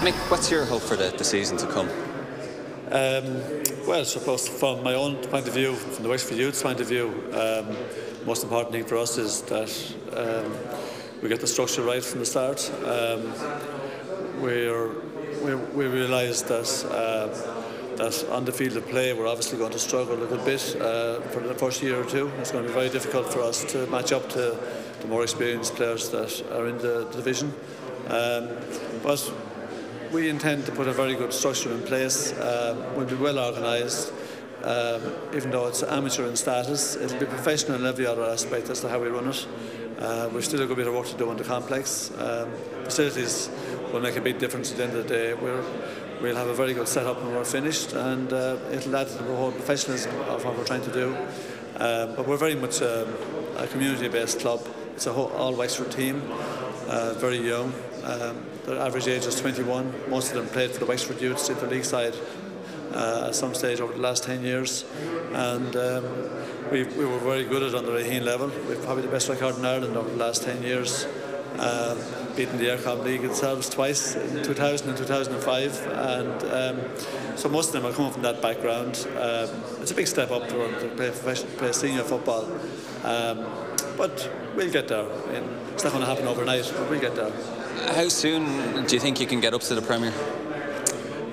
Mick, what's your hope for the season to come? Well, I suppose from my own point of view, from the Wexford Youth's point of view, most important thing for us is that we get the structure right from the start. We realise that on the field of play we're obviously going to struggle a little bit for the first year or two. It's going to be very difficult for us to match up to the more experienced players that are in the division. But we intend to put a very good structure in place. We'll be well organised. Even though it's amateur in status, it'll be professional in every other aspect as to how we run it. We've still a good bit of work to do on the complex. Facilities will make a big difference at the end of the day. We'll have a very good setup when we're finished, and it'll add to the whole professionalism of what we're trying to do. But we're very much a community-based club. It's an all Wexford team, very young. Their average age is 21. Most of them played for the Wexford Youths in the league side at some stage over the last 10 years. And we were very good at under 18 level. We've probably the best record in Ireland over the last 10 years. Beaten the Aircom League themselves twice in 2000 and 2005, and so most of them are coming from that background. It's a big step up for them to play senior football, but we'll get there. I mean, it's not going to happen overnight, but we'll get there. How soon do you think you can get up to the Premier?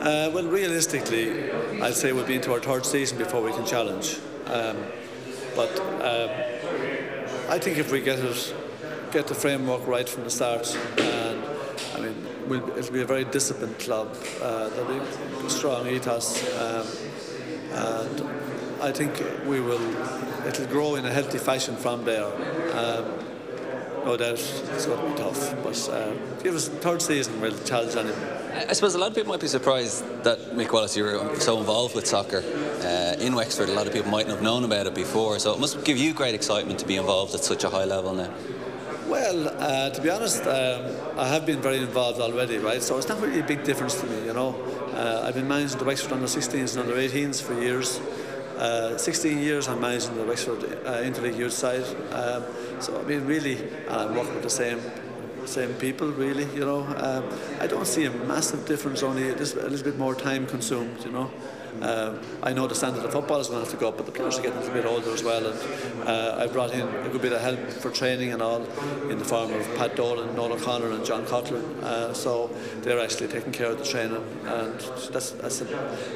Well, realistically, I'd say we'll be into our third season before we can challenge. But I think if we get the framework right from the start, and I mean, it'll be a very disciplined club. There'll be a strong ethos, and I think it'll grow in a healthy fashion from there. No doubt it's going to be tough, but give us third season, we'll challenge anything. I suppose a lot of people might be surprised that, Mick Wallace, you were so involved with soccer in Wexford. A lot of people mightn't have known about it before, so it must give you great excitement to be involved at such a high level now. Well, to be honest, I have been very involved already, right? So it's not really a big difference to me, you know. I've been managing the Wexford under-16s and under-18s for years. 16 years I'm managing the Wexford Interleague Youth side. So I mean, really, I'm working with the same people, really, you know. I don't see a massive difference, only a little bit more time consumed, you know. I know the standard of football is going to have to go up, but the players are getting a little bit older as well, and I brought in a good bit of help for training and all in the form of Pat Dolan, Noel O'Connor and John Coughlin, so they're actually taking care of the training, and that's a,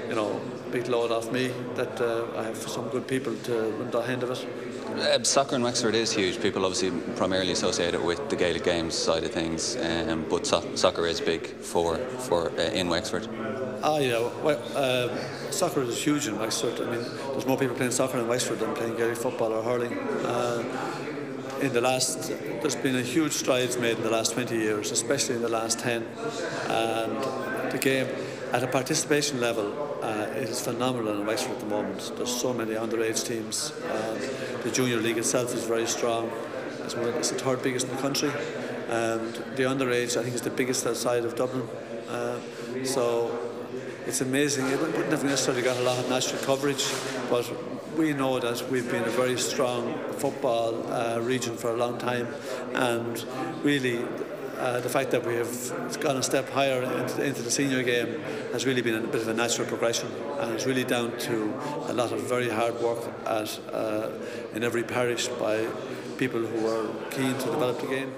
you know, big load off me that I have some good people to run the hand of it. Soccer in Wexford is huge. People obviously primarily associate it with the Gaelic games side of things, but soccer is big for in Wexford. Yeah, well, soccer is huge in Wexford. I mean, there's more people playing soccer in Wexford than playing Gaelic football or hurling. There's been a huge strides made in the last 20 years, especially in the last 10. And the game, at a participation level, it is phenomenal in Wexford at the moment. There's so many underage teams. The junior league itself is very strong. It's the third biggest in the country. And the underage, I think, is the biggest outside of Dublin. So it's amazing. It wouldn't have necessarily got a lot of national coverage, but we know that we've been a very strong football region for a long time, and really the fact that we have gone a step higher into the senior game has really been a bit of a natural progression, and it's really down to a lot of very hard work in every parish by people who are keen to develop the game.